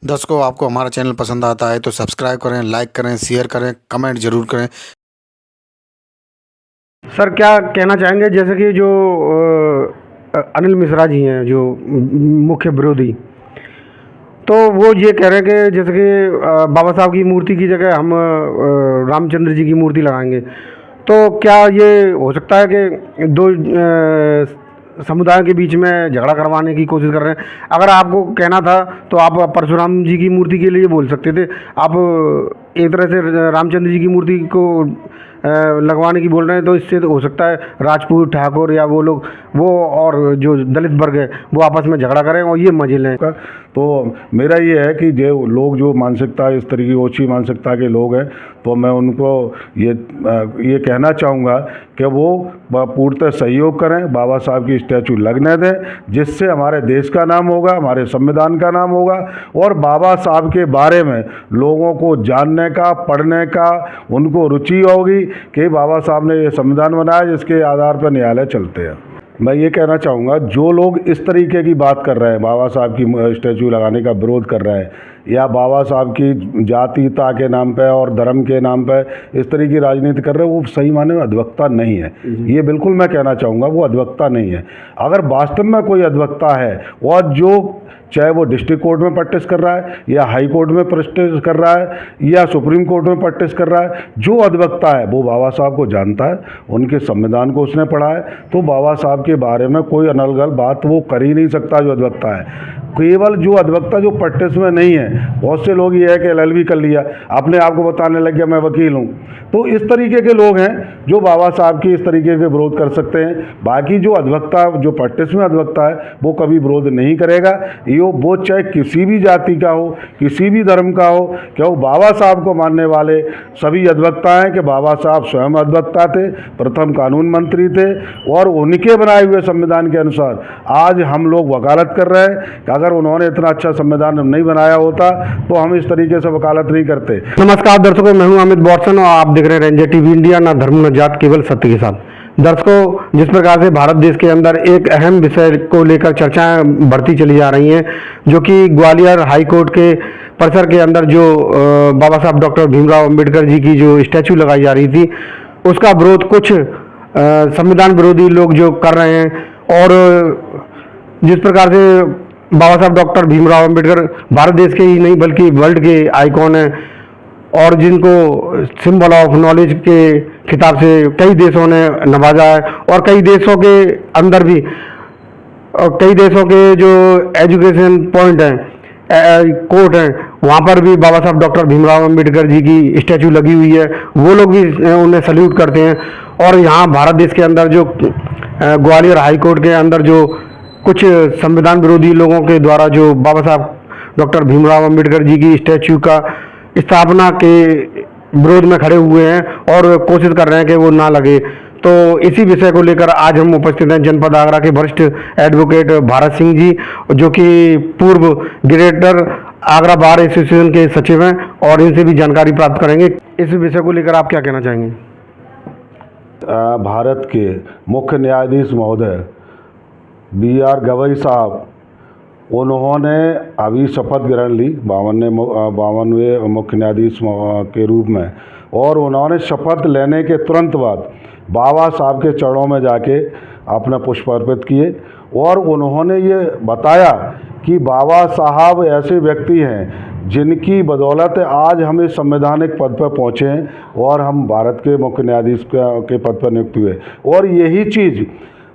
दर्शकों, आपको हमारा चैनल पसंद आता है तो सब्सक्राइब करें, लाइक करें, शेयर करें, कमेंट ज़रूर करें। सर क्या कहना चाहेंगे, जैसे कि जो अनिल मिश्रा जी हैं जो मुख्य विरोधी, तो वो ये कह रहे हैं कि जैसे कि बाबा साहब की मूर्ति की जगह हम रामचंद्र जी की मूर्ति लगाएंगे। तो क्या ये हो सकता है कि दो समुदायों के बीच में झगड़ा करवाने की कोशिश कर रहे हैं? अगर आपको कहना था तो आप परशुराम जी की मूर्ति के लिए बोल सकते थे। आप एक तरह से रामचंद्र जी की मूर्ति को लगवाने की बोल रहे हैं, तो इससे तो हो सकता है राजपूत ठाकुर या वो लोग, वो और जो दलित वर्ग है वो आपस में झगड़ा करें और ये मजे लें। तो मेरा ये है कि जो लोग जो मानसिकता इस तरह की ओछी मानसिकता के लोग हैं, तो मैं उनको ये कहना चाहूँगा कि वो पूर्णतः सहयोग करें, बाबा साहब की स्टैचू लगने दें, जिससे हमारे देश का नाम होगा, हमारे संविधान का नाम होगा और बाबा साहब के बारे में लोगों को जानने का, पढ़ने का उनको रुचि होगी कि बाबा साहब ने ये संविधान बनाया जिसके आधार पर न्यायालय चलते हैं। मैं ये कहना चाहूँगा, जो लोग इस तरीके की बात कर रहे हैं, बाबा साहब की स्टैचू लगाने का विरोध कर रहे हैं या बाबा साहब की जातीयता के नाम पे और धर्म के नाम पे इस तरह की राजनीति कर रहे हैं, वो सही माने में अधिवक्ता नहीं है। ये बिल्कुल मैं कहना चाहूँगा, वो अधिवक्ता नहीं है। अगर वास्तव में कोई अधिवक्ता है और जो चाहे वो डिस्ट्रिक्ट कोर्ट में प्रैक्टिस कर रहा है या हाई कोर्ट में प्रैक्टिस कर रहा है या सुप्रीम कोर्ट में प्रैक्टिस कर रहा है, जो अधिवक्ता है वो बाबा साहब को जानता है, उनके संविधान को उसने पढ़ा है, तो बाबा साहब के बारे में कोई अनलगल बात वो कर ही नहीं सकता जो अधिवक्ता है। केवल जो अधिवक्ता जो प्रैक्टिस में नहीं है, बहुत से लोग ये है कि LLB कर लिया, अपने आप को बताने लग गया मैं वकील हूँ, तो इस तरीके के लोग हैं जो बाबा साहब की इस तरीके के विरोध कर सकते हैं। बाकी जो अधिवक्ता जो प्रैक्टिस में अधिवक्ता है वो कभी विरोध नहीं करेगा। वो चाहे किसी भी जाति का हो, किसी भी धर्म का हो, क्या वो बाबा साहब को मानने वाले सभी अधिवक्ता हैं कि बाबा साहब स्वयं अधिवक्ता थे, प्रथम कानून मंत्री थे और उनके बनाए हुए संविधान के अनुसार आज हम लोग वकालत कर रहे हैं कि अगर उन्होंने इतना अच्छा संविधान नहीं बनाया होता तो हम इस तरीके से वकालत नहीं करते। नमस्कार दर्शकों, मैं हूं अमित बॉटसन और आप देख रहे हैं रेंजर टीवी इंडिया, ना धर्म न जात, केवल सत्य के साथ। दर्शकों, जिस प्रकार से भारत देश के अंदर एक अहम विषय को लेकर चर्चाएं बढ़ती चली जा रही हैं, जो कि ग्वालियर हाई कोर्ट के परिसर के अंदर जो बाबा साहब डॉक्टर भीमराव अंबेडकर जी की जो स्टैचू लगाई जा रही थी, उसका विरोध कुछ संविधान विरोधी लोग जो कर रहे हैं। और जिस प्रकार से बाबा साहब डॉक्टर भीमराव अंबेडकर भारत देश के ही नहीं बल्कि वर्ल्ड के आइकॉन हैं और जिनको सिंबल ऑफ नॉलेज के खिताब से कई देशों ने नवाजा है, और कई देशों के अंदर भी और कई देशों के जो एजुकेशन पॉइंट हैं, कोर्ट हैं, वहाँ पर भी बाबा साहब डॉक्टर भीमराव अंबेडकर जी की स्टैचू लगी हुई है। वो लोग भी उन्हें सल्यूट करते हैं। और यहाँ भारत देश के अंदर जो ग्वालियर हाई कोर्ट के अंदर जो कुछ संविधान विरोधी लोगों के द्वारा जो बाबा साहब डॉक्टर भीमराव अंबेडकर जी की स्टैचू का स्थापना के विरोध में खड़े हुए हैं और कोशिश कर रहे हैं कि वो ना लगे। तो इसी विषय को लेकर आज हम उपस्थित हैं जनपद आगरा के वरिष्ठ एडवोकेट भारत सिंह जी, जो कि पूर्व ग्रेटर आगरा बार एसोसिएशन के सचिव हैं, और इनसे भी जानकारी प्राप्त करेंगे। इस विषय को लेकर आप क्या कहना चाहेंगे? भारत के मुख्य न्यायाधीश महोदय BR गवई साहब, उन्होंने अभी शपथ ग्रहण ली 52वें मुख्य न्यायाधीश के रूप में, और उन्होंने शपथ लेने के तुरंत बाद बाबा साहब के चरणों में जाके अपना पुष्प अर्पित किए और उन्होंने ये बताया कि बाबा साहब ऐसे व्यक्ति हैं जिनकी बदौलत आज हम इस संवैधानिक पद पर पहुँचे हैं और हम भारत के मुख्य न्यायाधीश के पद पर नियुक्त हुए। और यही चीज़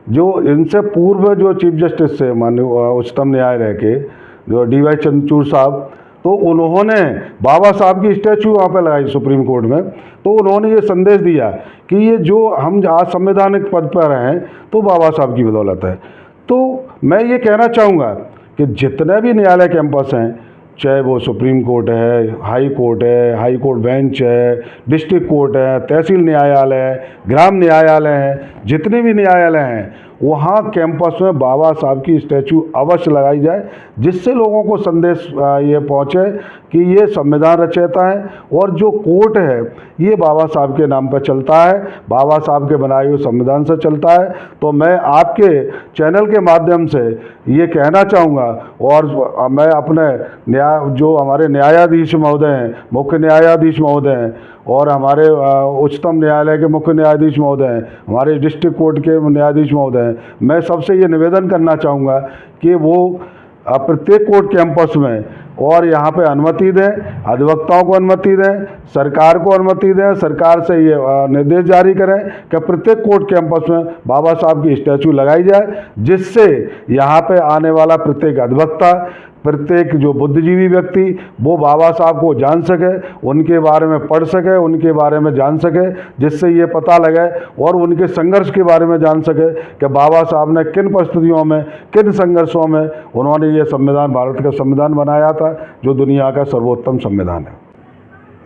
जो इनसे पूर्व जो चीफ जस्टिस थे माननीय उच्चतम न्यायालय के जो DY चंद्रचूड़ साहब, तो उन्होंने बाबा साहब की स्टैचू वहाँ पर लगाई सुप्रीम कोर्ट में। तो उन्होंने ये संदेश दिया कि ये जो हम आज संवैधानिक पद पर हैं तो बाबा साहब की बदौलत है। तो मैं ये कहना चाहूँगा कि जितने भी न्यायालय कैंपस हैं, चाहे वो सुप्रीम कोर्ट है, हाई कोर्ट बेंच है, डिस्ट्रिक्ट कोर्ट है, तहसील न्यायालय है, ग्राम न्यायालय है, जितने भी न्यायालय हैं वहाँ कैंपस में बाबा साहब की स्टैचू अवश्य लगाई जाए, जिससे लोगों को संदेश ये पहुँचे कि ये संविधान रचयिता है और जो कोर्ट है ये बाबा साहब के नाम पर चलता है, बाबा साहब के बनाए हुए संविधान से चलता है। तो मैं आपके चैनल के माध्यम से ये कहना चाहूँगा और मैं अपने जो हमारे न्यायाधीश महोदय हैं, मुख्य न्यायाधीश महोदय हैं और हमारे उच्चतम न्यायालय के मुख्य न्यायाधीश महोदय हैं, हमारे डिस्ट्रिक्ट कोर्ट के न्यायाधीश महोदय हैं, मैं सबसे ये निवेदन करना चाहूँगा कि वो प्रत्येक कोर्ट कैंपस में और यहाँ पे अनुमति दें, अधिवक्ताओं को अनुमति दें, सरकार को अनुमति दें, सरकार से ये निर्देश जारी करें कि प्रत्येक कोर्ट कैंपस में बाबा साहब की स्टैचू लगाई जाए, जिससे यहाँ पे आने वाला प्रत्येक अधिवक्ता, प्रत्येक जो बुद्धिजीवी व्यक्ति वो बाबा साहब को जान सके, उनके बारे में पढ़ सके, उनके बारे में जान सके, जिससे ये पता लगे और उनके संघर्ष के बारे में जान सके कि बाबा साहब ने किन परिस्थितियों में, किन संघर्षों में उन्होंने ये संविधान, भारत का संविधान बनाया था जो दुनिया का सर्वोत्तम संविधान है।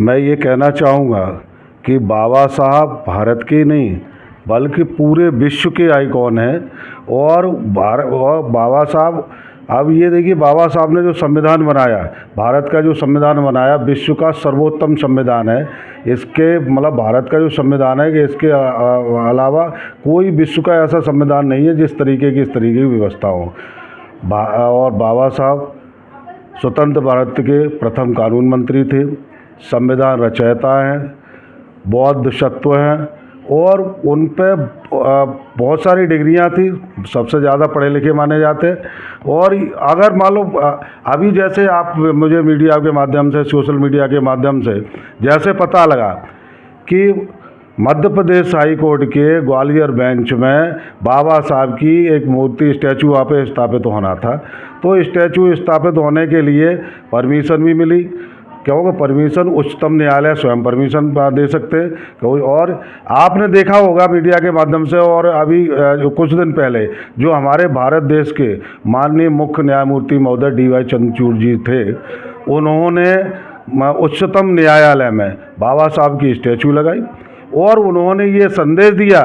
मैं ये कहना चाहूँगा कि बाबा साहब भारत के नहीं बल्कि पूरे विश्व के आइकॉन हैं और बाबा साहब, अब ये देखिए बाबा साहब ने जो संविधान बनाया, भारत का जो संविधान बनाया विश्व का सर्वोत्तम संविधान है। इसके मतलब भारत का जो संविधान है कि इसके अलावा कोई विश्व का ऐसा संविधान नहीं है जिस तरीके की, इस तरीके की व्यवस्था हो। और बाबा साहब स्वतंत्र भारत के प्रथम कानून मंत्री थे, संविधान रचयिता हैं, बौद्ध सत्व हैं और उन पे बहुत सारी डिग्रियां थी, सबसे ज़्यादा पढ़े लिखे माने जाते। और अगर मान लो अभी जैसे आप मुझे मीडिया के माध्यम से, सोशल मीडिया के माध्यम से जैसे पता लगा कि मध्य प्रदेश हाई कोर्ट के ग्वालियर बेंच में बाबा साहब की एक मूर्ति, स्टैचू वहाँ पे स्थापित होना था, तो स्टैचू स्थापित होने के लिए परमिशन भी मिली, क्योंकि परमिशन उच्चतम न्यायालय स्वयं परमिशन दे सकते हैं। और आपने देखा होगा मीडिया के माध्यम से, और अभी कुछ दिन पहले जो हमारे भारत देश के माननीय मुख्य न्यायमूर्ति महोदय DY चंद्रचूड़ जी थे, उन्होंने उच्चतम न्यायालय में बाबा साहब की स्टैचू लगाई और उन्होंने ये संदेश दिया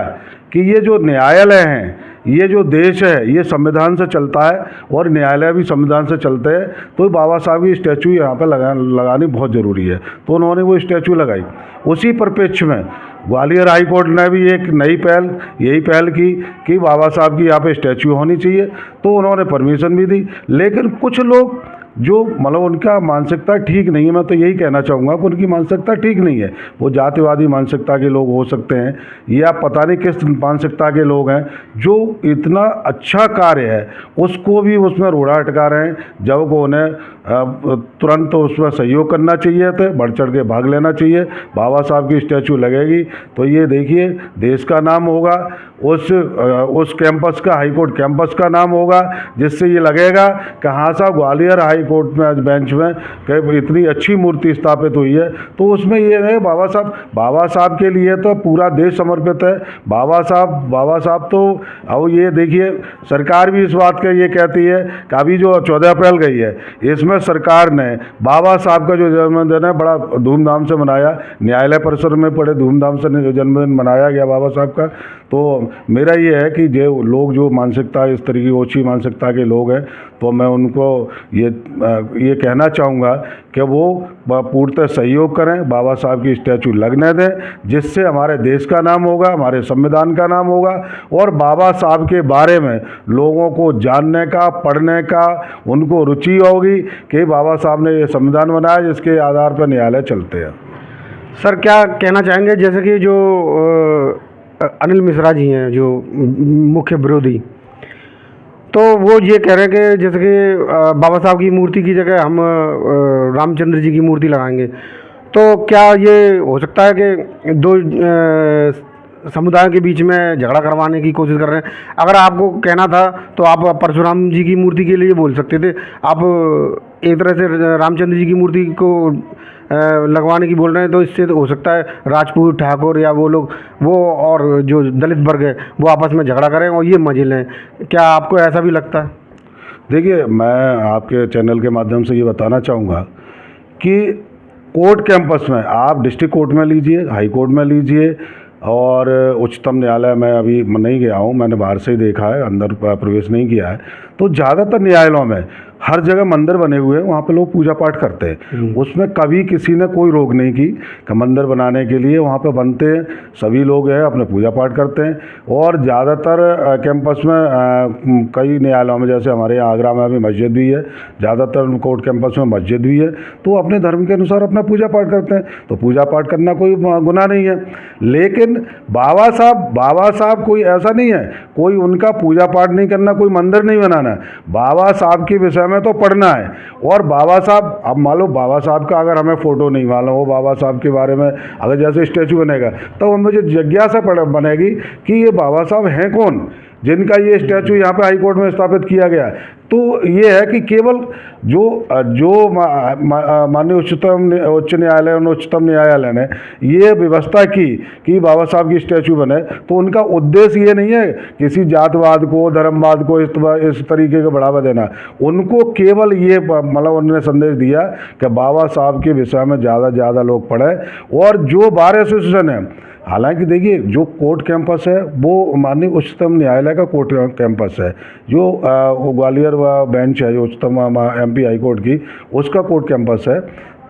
कि ये जो न्यायालय हैं, ये जो देश है, ये संविधान से चलता है और न्यायालय भी संविधान से चलते हैं, तो बाबा साहब की स्टैचू यहाँ पर लगानी बहुत ज़रूरी है। तो उन्होंने वो स्टैचू लगाई। उसी परिप्रेक्ष्य में ग्वालियर हाई कोर्ट ने भी एक नई पहल, यही पहल की कि बाबा साहब की यहाँ पे स्टैचू होनी चाहिए, तो उन्होंने परमिशन भी दी। लेकिन कुछ लोग जो मतलब उनका मानसिकता ठीक नहीं है, मैं तो यही कहना चाहूँगा कि उनकी मानसिकता ठीक नहीं है, वो जातिवादी मानसिकता के लोग हो सकते हैं या पता नहीं किस मानसिकता के लोग हैं जो इतना अच्छा कार्य है उसको भी उसमें रोड़ा अटका रहे हैं, जबकि उन्हें तुरंत उसमें सहयोग करना चाहिए थे, बढ़ चढ़ के भाग लेना चाहिए। बाबा साहब की स्टैचू लगेगी तो ये देखिए देश का नाम होगा, उस कैंपस का, हाई कोर्ट कैंपस का नाम होगा, जिससे ये लगेगा कि हाँ साहब ग्वालियर हाई कोर्ट में बेंच में कि इतनी अच्छी मूर्ति स्थापित हुई है। तो उसमें ये है बाबा साहब के लिए तो पूरा देश समर्पित है। बाबा साहब तो अब ये देखिए सरकार भी इस बात का ये कहती है कि अभी जो 14 अप्रैल गई है, इसमें सरकार ने बाबा साहब का जो जन्मदिन है बड़ा धूमधाम से मनाया, न्यायालय परिसर में बड़े धूमधाम से जन्मदिन मनाया गया बाबा साहब का। तो मेरा ये है कि जो लोग जो मानसिकता, इस तरीके की ओछी मानसिकता के लोग हैं, तो मैं उनको ये कहना चाहूँगा कि वो पूर्णतः सहयोग करें, बाबा साहब की स्टैचू लगने दें, जिससे हमारे देश का नाम होगा, हमारे संविधान का नाम होगा और बाबा साहब के बारे में लोगों को जानने का, पढ़ने का उनको रुचि होगी कि बाबा साहब ने ये संविधान बनाया जिसके आधार पर न्यायालय चलते हैं। सर क्या कहना चाहेंगे, जैसे कि जो अनिल मिश्रा जी हैं जो मुख्य विरोधी, तो वो ये कह रहे हैं कि जैसे कि बाबा साहब की मूर्ति की जगह हम रामचंद्र जी की मूर्ति लगाएंगे, तो क्या ये हो सकता है कि दो समुदायों के बीच में झगड़ा करवाने की कोशिश कर रहे हैं? अगर आपको कहना था तो आप परशुराम जी की मूर्ति के लिए बोल सकते थे, आप एक तरह से रामचंद्र जी की मूर्ति को लगवाने की बोल रहे हैं, तो इससे तो हो सकता है राजपूत, ठाकुर या वो लोग, वो और जो दलित वर्ग है वो आपस में झगड़ा करें और ये मजे लें। क्या आपको ऐसा भी लगता है? देखिए, मैं आपके चैनल के माध्यम से ये बताना चाहूँगा कि कोर्ट कैंपस में आप डिस्ट्रिक्ट कोर्ट में लीजिए, हाई कोर्ट में लीजिए और उच्चतम न्यायालय में अभी नहीं गया हूँ, मैंने बाहर से ही देखा है, अंदर प्रवेश नहीं किया है। तो ज़्यादातर न्यायालयों में हर जगह मंदिर बने हुए हैं, वहाँ पे लोग पूजा पाठ करते हैं। उसमें कभी किसी ने कोई रोक नहीं की कि मंदिर बनाने के लिए वहाँ पे बनते हैं, सभी लोग हैं अपने पूजा पाठ करते हैं। और ज़्यादातर कैंपस में कई न्यायालयों में, जैसे हमारे यहाँ आगरा में अभी मस्जिद भी है, ज़्यादातर कोर्ट कैंपस में मस्जिद भी है, तो अपने धर्म के अनुसार अपना पूजा पाठ करते हैं, तो पूजा पाठ करना कोई गुनाह नहीं है। लेकिन बाबा साहब कोई ऐसा नहीं है, कोई उनका पूजा पाठ नहीं करना, कोई मंदिर नहीं बनाना है। बाबा साहब के विषय में तो पढ़ना है। और बाबा साहब, अब मान लो बाबा साहब का अगर हमें फ़ोटो नहीं मालूम हो, बाबा साहब के बारे में अगर जैसे स्टैचू बनेगा, तो मुझे जिज्ञासा बनेगी कि ये बाबा साहब हैं कौन, जिनका ये स्टैचू यहाँ पे हाई कोर्ट में स्थापित किया गया है। तो ये है कि केवल जो माननीय उच्च न्यायालय और उच्चतम न्यायालय ने ये व्यवस्था की कि बाबा साहब की स्टैचू बने, तो उनका उद्देश्य ये नहीं है किसी जातवाद को, धर्मवाद को इस तरीके का बढ़ावा देना। उनको केवल ये मतलब उन्होंने संदेश दिया कि बाबा साहब के विषय में ज़्यादा लोग पढ़ें। और जो बार एसोसिएशन है, हालांकि देखिए जो कोर्ट कैंपस है वो माननीय उच्चतम न्यायालय का कोर्ट कैंपस है, जो ग्वालियर बेंच है, जो उच्चतम MP हाई कोर्ट की, उसका कोर्ट कैंपस है।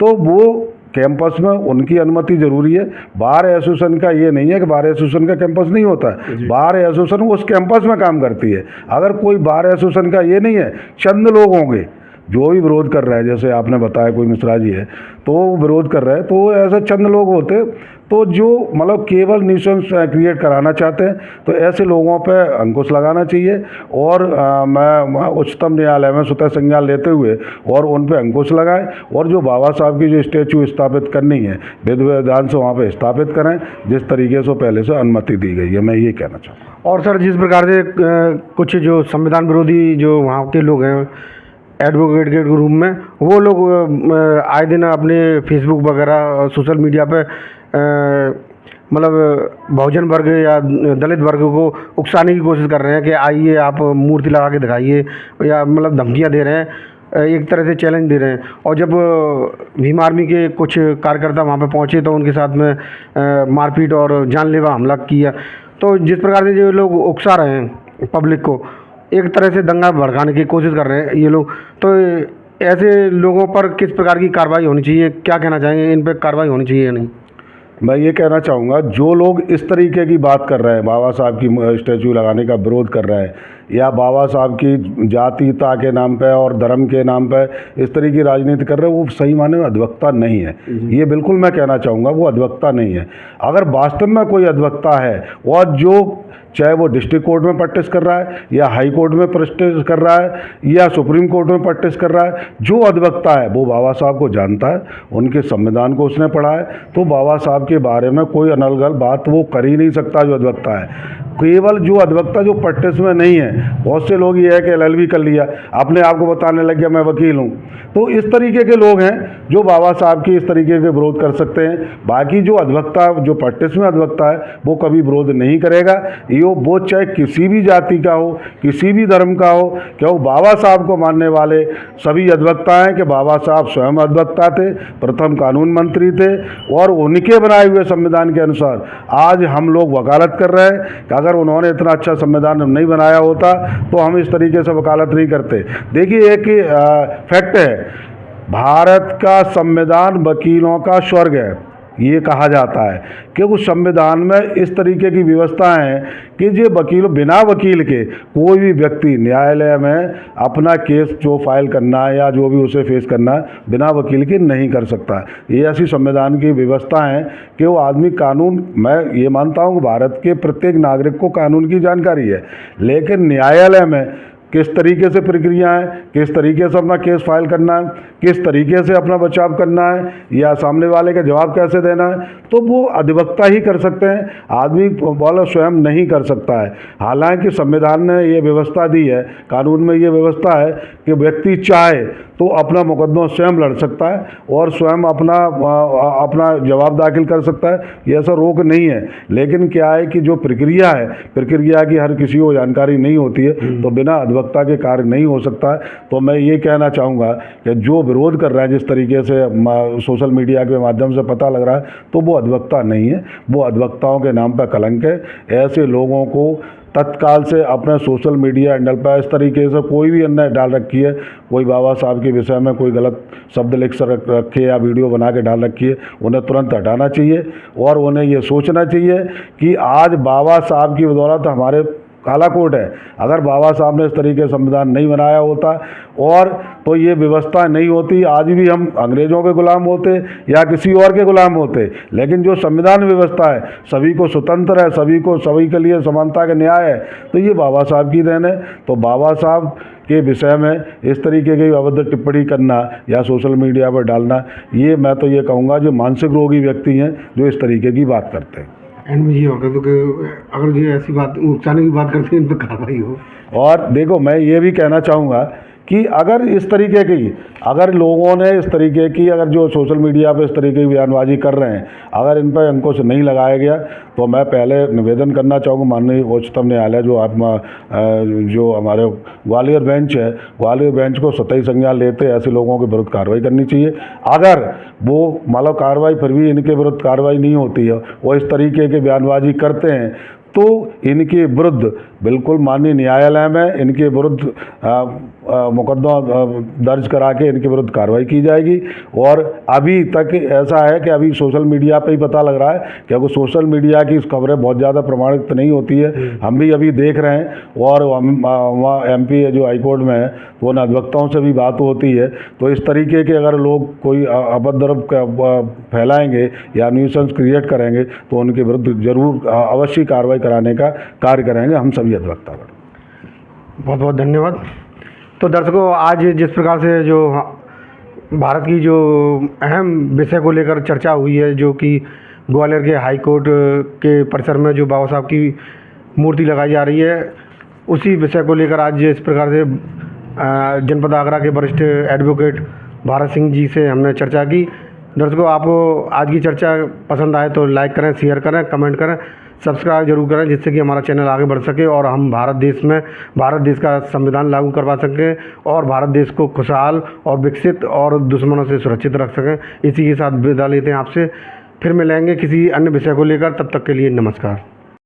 तो वो कैंपस में उनकी अनुमति जरूरी है। बार एसोसिएशन का ये नहीं है कि बार एसोसिएशन का कैंपस नहीं होता है, बार एसोसिएशन उस कैंपस में काम करती है। अगर कोई बार एसोसिएशन का ये नहीं है, चंद लोग होंगे जो भी विरोध कर रहे हैं, जैसे आपने बताया कोई मिश्रा जी है तो विरोध कर रहे हैं, तो ऐसे चंद लोग होते तो जो मतलब केवल न्यूसेंस क्रिएट कराना चाहते हैं, तो ऐसे लोगों पे अंकुश लगाना चाहिए। और मैं उच्चतम न्यायालय में स्वतः संज्ञान लेते हुए और उन पे अंकुश लगाएं, और जो बाबा साहब की जो स्टैचू स्थापित करनी है विधि विधान से वहाँ पे स्थापित करें, जिस तरीके से पहले से अनुमति दी गई है। मैं ये कहना चाहता हूँ। और सर, जिस प्रकार से कुछ जो संविधान विरोधी जो वहाँ के लोग हैं एडवोकेट के रूप में, वो लोग आए दिन अपने फेसबुक वगैरह सोशल मीडिया पे मतलब बहुजन वर्ग या दलित वर्ग को उकसाने की कोशिश कर रहे हैं कि आइए आप मूर्ति लगा के दिखाइए, या मतलब धमकियां दे रहे हैं, एक तरह से चैलेंज दे रहे हैं। और जब भीम आर्मी के कुछ कार्यकर्ता वहाँ पे पहुँचे तो उनके साथ में मारपीट और जानलेवा हमला किया। तो जिस प्रकार से जो लोग उकसा रहे हैं पब्लिक को, एक तरह से दंगा भड़काने की कोशिश कर रहे हैं ये लोग, तो ऐसे लोगों पर किस प्रकार की कार्रवाई होनी चाहिए? क्या कहना चाहेंगे, इन पर कार्रवाई होनी चाहिए या नहीं? मैं ये कहना चाहूँगा, जो लोग इस तरीके की बात कर रहे हैं, बाबा साहब की स्टैचू लगाने का विरोध कर रहे हैं, या बाबा साहब की जातीयता के नाम पे और धर्म के नाम पे इस तरह की राजनीति कर रहे हैं, वो सही माने में अधिवक्ता नहीं है। ये बिल्कुल मैं कहना चाहूँगा, वो अधिवक्ता नहीं है। अगर वास्तव में कोई अधिवक्ता है, और जो चाहे वो डिस्ट्रिक्ट कोर्ट में प्रैक्टिस कर रहा है, या हाई कोर्ट में प्रैक्टिस कर रहा है, या सुप्रीम कोर्ट में प्रैक्टिस कर रहा है, जो अधिवक्ता है वो बाबा साहब को जानता है, उनके संविधान को उसने पढ़ा है, तो बाबा साहब के बारे में कोई अनलगल बात वो कर ही नहीं सकता जो अधिवक्ता है। केवल जो अधिवक्ता जो प्रैक्टिस में नहीं है, बहुत से लोग ये है कि LLB कर लिया, अपने आप को बताने लग गया मैं वकील हूँ, तो इस तरीके के लोग हैं जो बाबा साहब की इस तरीके के विरोध कर सकते हैं। बाकी जो अधिवक्ता, जो प्रैक्टिस में अधिवक्ता है, वो कभी विरोध नहीं करेगा। वो चाहे किसी भी जाति का हो, किसी भी धर्म का हो, क्या वो बाबा साहब को मानने वाले सभी अधिवक्ता हैं कि बाबा साहब स्वयं अधिवक्ता थे, प्रथम कानून मंत्री थे, और उनके बनाए हुए संविधान के अनुसार आज हम लोग वकालत कर रहे हैं। कि अगर उन्होंने इतना अच्छा संविधान नहीं बनाया होता तो हम इस तरीके से वकालत नहीं करते। देखिए, एक फैक्ट है, भारत का संविधान वकीलों का स्वर्ग है, ये कहा जाता है कि उस संविधान में इस तरीके की व्यवस्था है कि जो वकील, बिना वकील के कोई भी व्यक्ति न्यायालय में अपना केस जो फाइल करना है या जो भी उसे फेस करना है, बिना वकील के नहीं कर सकता है। ये ऐसी संविधान की व्यवस्था है कि वो आदमी कानून, मैं ये मानता हूँ कि भारत के प्रत्येक नागरिक को कानून की जानकारी है, लेकिन न्यायालय में किस तरीके से प्रक्रिया है, किस तरीके से अपना केस फाइल करना है, किस तरीके से अपना बचाव करना है, या सामने वाले का जवाब कैसे देना है, तो वो अधिवक्ता ही कर सकते हैं, आदमी वाला स्वयं नहीं कर सकता है। हालांकि संविधान ने ये व्यवस्था दी है, कानून में ये व्यवस्था है कि व्यक्ति चाहे तो अपना मुकदमा स्वयं लड़ सकता है और स्वयं अपना जवाब दाखिल कर सकता है, ये ऐसा रोक नहीं है। लेकिन क्या है कि जो प्रक्रिया है, प्रक्रिया की हर किसी को जानकारी नहीं होती है, तो बिना अधिवक्ता के कार्य नहीं हो सकता है। तो मैं ये कहना चाहूँगा कि जो विरोध कर रहा है जिस तरीके से सोशल मीडिया के माध्यम से पता लग रहा है, तो वो अधिवक्ता नहीं है, वो अधिवक्ताओं के नाम पर कलंक है। ऐसे लोगों को तत्काल से अपने सोशल मीडिया हैंडल पर इस तरीके से कोई भी अन्य डाल रखी है, कोई बाबा साहब के विषय में कोई गलत शब्द लिख रखे या वीडियो बना के डाल रखी है, उन्हें तुरंत हटाना चाहिए। और उन्हें ये सोचना चाहिए कि आज बाबा साहब की बदौलत हमारे काला कोट है। अगर बाबा साहब ने इस तरीके से संविधान नहीं बनाया होता और तो ये व्यवस्था नहीं होती, आज भी हम अंग्रेज़ों के गुलाम होते या किसी और के गुलाम होते। लेकिन जो संविधान व्यवस्था है, सभी को स्वतंत्र है, सभी के लिए समानता का न्याय है, तो ये बाबा साहब की देन है। तो बाबा साहब के विषय में इस तरीके की अभद्र टिप्पणी करना या सोशल मीडिया पर डालना, ये मैं तो ये कहूँगा जो मानसिक रोगी व्यक्ति हैं जो इस तरीके की बात करते हैं। एंड में ये होगा तो कि अगर ये ऐसी बात उकसाने की बात करते हैं, इन पर कार्रवाई हो। और देखो, मैं ये भी कहना चाहूँगा कि अगर इस तरीके की अगर लोगों ने इस तरीके की अगर जो सोशल मीडिया पे इस तरीके की बयानबाजी कर रहे हैं, अगर इन पर अंकुश नहीं लगाया गया, तो मैं पहले निवेदन करना चाहूँगा माननीय उच्चतम न्यायालय जो हमारे ग्वालियर बेंच है, ग्वालियर बेंच को सतही संज्ञान लेते ऐसे लोगों के विरुद्ध कार्रवाई करनी चाहिए। अगर वो मतलब कार्रवाई फिर भी इनके विरुद्ध कार्रवाई नहीं होती है, वो इस तरीके की बयानबाजी करते हैं, तो इनके विरुद्ध बिल्कुल माननीय न्यायालय में इनके विरुद्ध मुकदमा दर्ज करा के इनके विरुद्ध कार्रवाई की जाएगी। और अभी तक ऐसा है कि अभी सोशल मीडिया पे ही पता लग रहा है, क्योंकि सोशल मीडिया की खबरें बहुत ज़्यादा प्रमाणित नहीं होती है, हम भी अभी देख रहे हैं। और वहाँ MP जो हाईकोर्ट में है, वो उन अधिवक्ताओं से भी बात होती है। तो इस तरीके के अगर लोग कोई अभद्र फैलाएंगे या न्यूसेंस क्रिएट करेंगे, तो उनके विरुद्ध जरूर अवश्य कार्रवाई कराने का कार्य करेंगे हम सभी अधिवक्ता। बहुत बहुत धन्यवाद। तो दर्शकों, आज जिस प्रकार से जो भारत की जो अहम विषय को लेकर चर्चा हुई है, जो कि ग्वालियर के हाई कोर्ट के परिसर में जो बाबा साहब की मूर्ति लगाई जा रही है, उसी विषय को लेकर आज इस प्रकार से जनपद आगरा के वरिष्ठ एडवोकेट भारत सिंह जी से हमने चर्चा की। दर्शकों, आपको आज की चर्चा पसंद आए तो लाइक करें, शेयर करें, कमेंट करें, सब्सक्राइब जरूर करें, जिससे कि हमारा चैनल आगे बढ़ सके और हम भारत देश का संविधान लागू करवा सकें और भारत देश को खुशहाल और विकसित और दुश्मनों से सुरक्षित रख सकें। इसी के साथ विदा लेते हैं आपसे, फिर मिलेंगे किसी अन्य विषय को लेकर। तब तक के लिए नमस्कार।